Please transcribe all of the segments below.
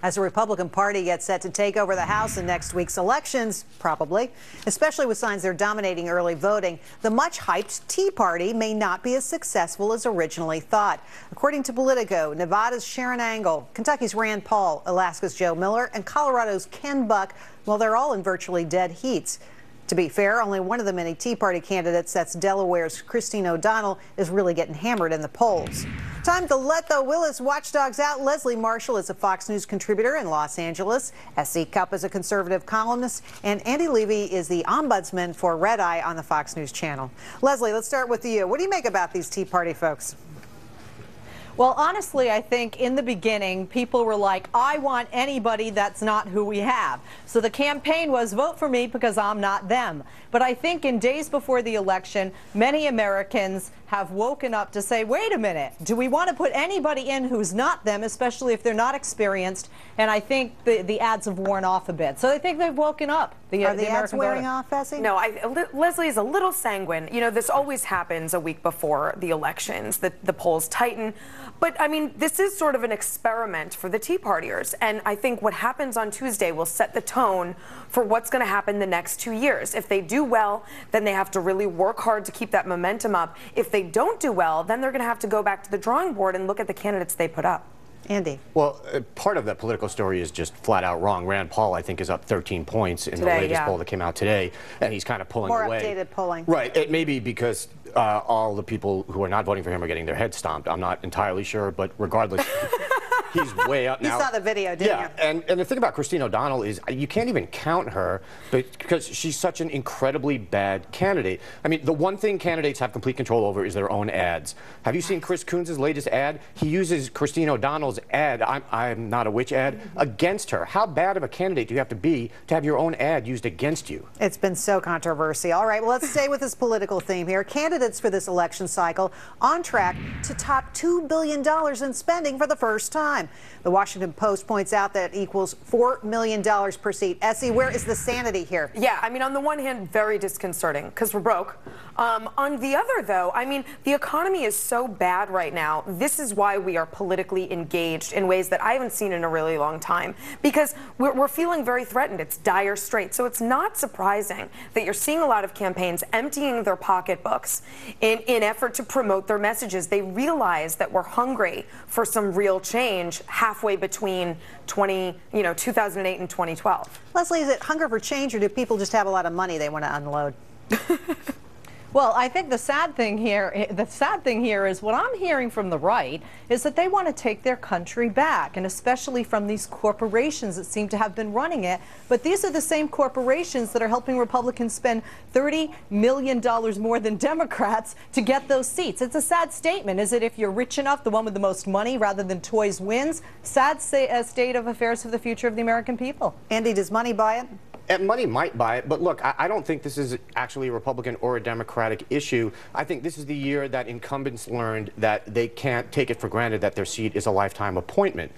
as the Republican Party gets set to take over the House in next week's elections, probably, especially with signs they're dominating early voting. The much-hyped Tea Party may not be as successful as originally thought. According to Politico, Nevada's Sharon Angle, Kentucky's Rand Paul, Alaska's Joe Miller, and Colorado's Ken Buck, well, they're all in virtually dead heats. To be fair, only one of the many Tea Party candidates, that's Delaware's Christine O'Donnell, is really getting hammered in the polls. Time to let the Willis watchdogs out. Leslie Marshall is a Fox News contributor in Los Angeles. S.C. Cupp is a conservative columnist. And Andy Levy is the ombudsman for Red Eye on the Fox News channel. Leslie, let's start with you. What do you make about these Tea Party folks? Well, honestly, I think in the beginning, people were like, I want anybody that's not who we have. So the campaign was vote for me because I'm not them. But I think in days before the election, many Americans have woken up to say, wait a minute, do we want to put anybody in who's not them, especially if they're not experienced? And I think the ads have worn off a bit. So I think they've woken up. Are the ads wearing off, Essie? No, Leslie is a little sanguine. You know, this always happens a week before the elections, the polls tighten. But, I mean, this is sort of an experiment for the Tea Partiers. And I think what happens on Tuesday will set the tone for what's going to happen the next 2 years. If they do well, then they have to really work hard to keep that momentum up. If they don't do well, then they're going to have to go back to the drawing board and look at the candidates they put up. Andy. Well, part of that political story is just flat out wrong. Rand Paul, I think, is up 13 points in the latest poll that came out today, and he's kind of pulling away. More updated polling. Right. It may be because all the people who are not voting for him are getting their heads stomped. I'm not entirely sure, but regardless, he's way up now. You saw the video, didn't you? Yeah, and the thing about Christine O'Donnell is you can't even count her because she's such an incredibly bad candidate. I mean, the one thing candidates have complete control over is their own ads. Have you seen Chris Coons' latest ad? He uses Christine O'Donnell's ad, I'm not a witch ad, against her. How bad of a candidate do you have to be to have your own ad used against you? It's been so controversial. All right, well, let's stay with this political theme here. Candidates for this election cycle on track to top $2 billion in spending for the first time. The Washington Post points out that equals $4 million per seat. Essie, where is the sanity here? Yeah, I mean, on the one hand, very disconcerting because we're broke. On the other, though, I mean, the economy is so bad right now. This is why we are politically engaged in ways that I haven't seen in a really long time, because we're feeling very threatened. It's dire straits. So it's not surprising that you're seeing a lot of campaigns emptying their pocketbooks in effort to promote their messages. They realize that we're hungry for some real change halfway between 2008 and 2012. Leslie, is it hunger for change, or do people just have a lot of money they want to unload? Well, I think the sad thing here is what I'm hearing from the right is that they want to take their country back, and especially from these corporations that seem to have been running it. But these are the same corporations that are helping Republicans spend $30 million more than Democrats to get those seats. It's a sad statement. Is it if you're rich enough, the one with the most money rather than toys wins? Sad state of affairs for the future of the American people. Andy, does money buy it? And money might buy it, but look, I don't think this is actually a Republican or a Democratic issue. I think this is the year that incumbents learned that they can't take it for granted that their seat is a lifetime appointment.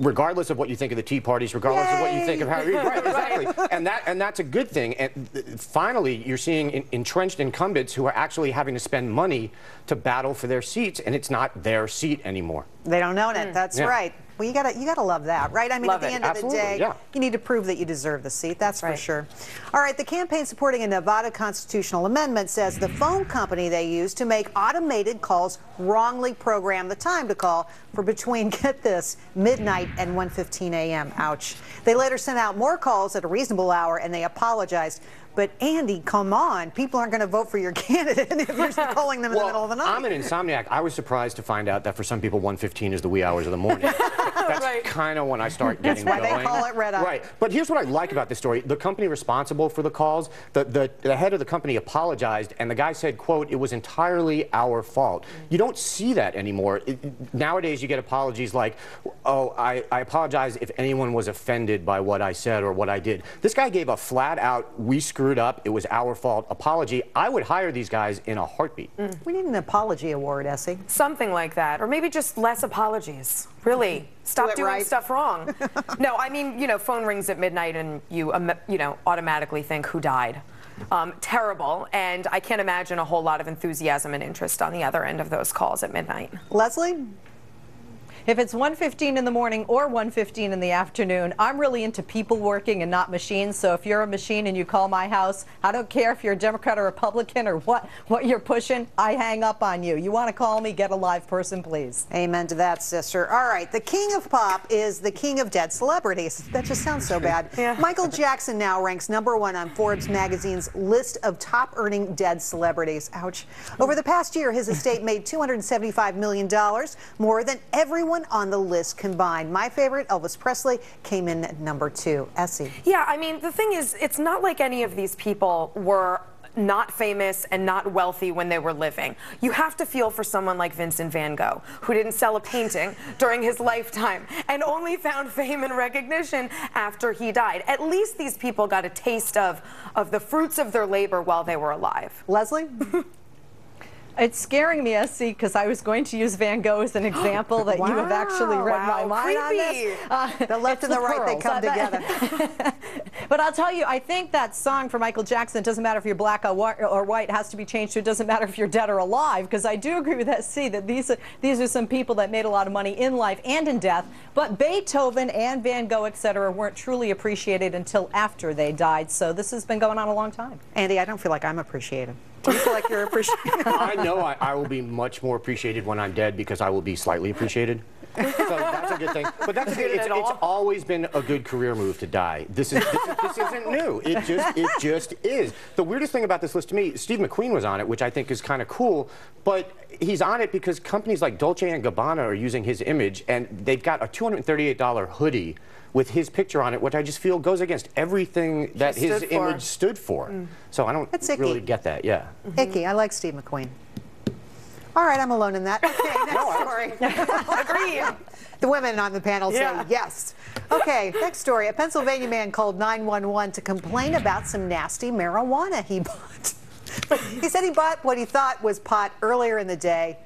Regardless of what you think of the Tea Parties, regardless of what you think of Harry, right, exactly, and that's a good thing. And finally, you're seeing entrenched incumbents who are actually having to spend money to battle for their seats, and it's not their seat anymore. They don't own it. That's right. Well, you gotta love that, right? I mean, at the end of the day, you need to prove that you deserve the seat. That's for sure. All right, the campaign supporting a Nevada constitutional amendment says the phone company they use to make automated calls wrongly programmed the time to call for between, get this, midnight and 1:15 a.m. Ouch. They later sent out more calls at a reasonable hour, and they apologized. But Andy, come on, people aren't going to vote for your candidate if you're calling them in the middle of the night. I'm an insomniac. I was surprised to find out that for some people 1:15 is the wee hours of the morning. That's kind of when I start getting going. That's why they call it Red Eye. Right. But here's what I like about this story. The company responsible for the calls, the head of the company apologized, and the guy said, quote, it was entirely our fault. You don't see that anymore. Nowadays, you get apologies like, oh, I apologize if anyone was offended by what I said or what I did. This guy gave a flat out, we screwed up, it was our fault apology. I would hire these guys in a heartbeat. We need an apology award, Essie. Something like that, or maybe just less apologies. Really, stop doing stuff wrong. No, I mean, you know, phone rings at midnight and you automatically think who died. Terrible, and I can't imagine a whole lot of enthusiasm and interest on the other end of those calls at midnight. Leslie? If it's 1:15 in the morning or 1:15 in the afternoon, I'm really into people working and not machines. So if you're a machine and you call my house, I don't care if you're a Democrat or Republican or what you're pushing, I hang up on you. You want to call me, get a live person, please. Amen to that, sister. All right, the king of pop is the king of dead celebrities. That just sounds so bad. Yeah. Michael Jackson now ranks #1 on Forbes magazine's list of top-earning dead celebrities. Ouch. Over the past year, his estate made $275 million, more than everyone on the list combined. My favorite, Elvis Presley, came in at #2. Essie. Yeah, I mean, the thing is, it's not like any of these people were not famous and not wealthy when they were living. You have to feel for someone like Vincent van Gogh, who didn't sell a painting during his lifetime and only found fame and recognition after he died. At least these people got a taste of the fruits of their labor while they were alive. Leslie? It's scaring me, SC, because I was going to use Van Gogh as an example that you have actually read my mind on this. The left and the right, they come together. But I'll tell you, I think that song for Michael Jackson, it doesn't matter if you're black or white, has to be changed to it doesn't matter if you're dead or alive, because I do agree with SC that these are some people that made a lot of money in life and in death, but Beethoven and Van Gogh, etc., weren't truly appreciated until after they died, so this has been going on a long time. Andy, I don't feel like I'm appreciated. Do you feel like you're appreciated? I know I will be much more appreciated when I'm dead because I will be slightly appreciated. So that's a good thing. But that's it's always been a good career move to die. This isn't new. It just is. The weirdest thing about this list to me, Steve McQueen was on it, which I think is kind of cool, but he's on it because companies like Dolce & Gabbana are using his image, and they've got a $238 hoodie with his picture on it, which I just feel goes against everything that his image stood for. So I don't really get that, yeah. Icky. I like Steve McQueen. All right, I'm alone in that. Okay, next story. Agreed. The women on the panel say yes. Okay, next story. A Pennsylvania man called 911 to complain about some nasty marijuana he bought. He said he bought what he thought was pot earlier in the day.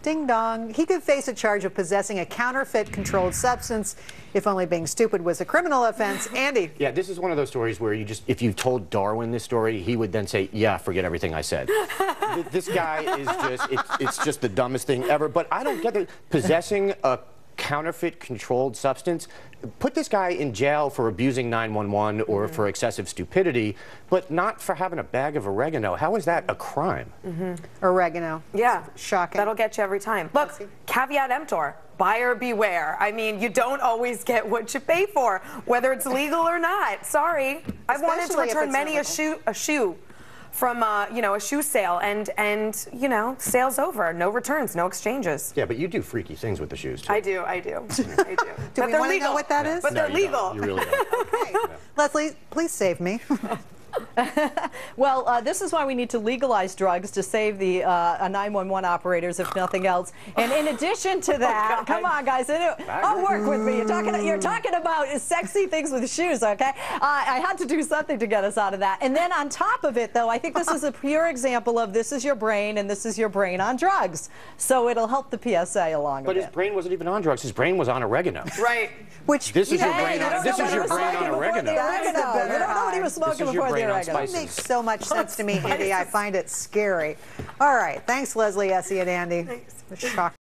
Ding dong. He could face a charge of possessing a counterfeit controlled substance. If only being stupid was a criminal offense. Andy. Yeah, this is one of those stories where if you told Darwin this story, he would then say, yeah, forget everything I said. This guy is it's just the dumbest thing ever. But I don't get it. Possessing a counterfeit controlled substance, put this guy in jail for abusing 911 or for excessive stupidity, but not for having a bag of oregano. How is that a crime? Oregano. Yeah. Shocking. That'll get you every time. Look, caveat emptor. Buyer beware. I mean, you don't always get what you pay for, whether it's legal or not. Sorry. I've wanted to return many a shoe from a shoe sale, and sale's over. No returns, no exchanges. Yeah, but you do freaky things with the shoes too. I do. Do we want to know what that is? But they're legal. You really don't. Okay. Leslie, please save me. Well, this is why we need to legalize drugs to save the 911 operators, if nothing else. And in addition to that, come on, guys, work with me. You're talking about sexy things with shoes, okay? I had to do something to get us out of that. And then on top of it, though, I think this is a pure example of this is your brain and this is your brain on drugs. So it'll help the PSA along a bit. But his brain wasn't even on drugs. His brain was on oregano. Right. Which this is your brain on oregano. You don't know what he was smoking before the oregano. It makes so much sense to me, Andy. I find it scary. All right. Thanks, Leslie, Essie, and Andy. Thanks. Shocking.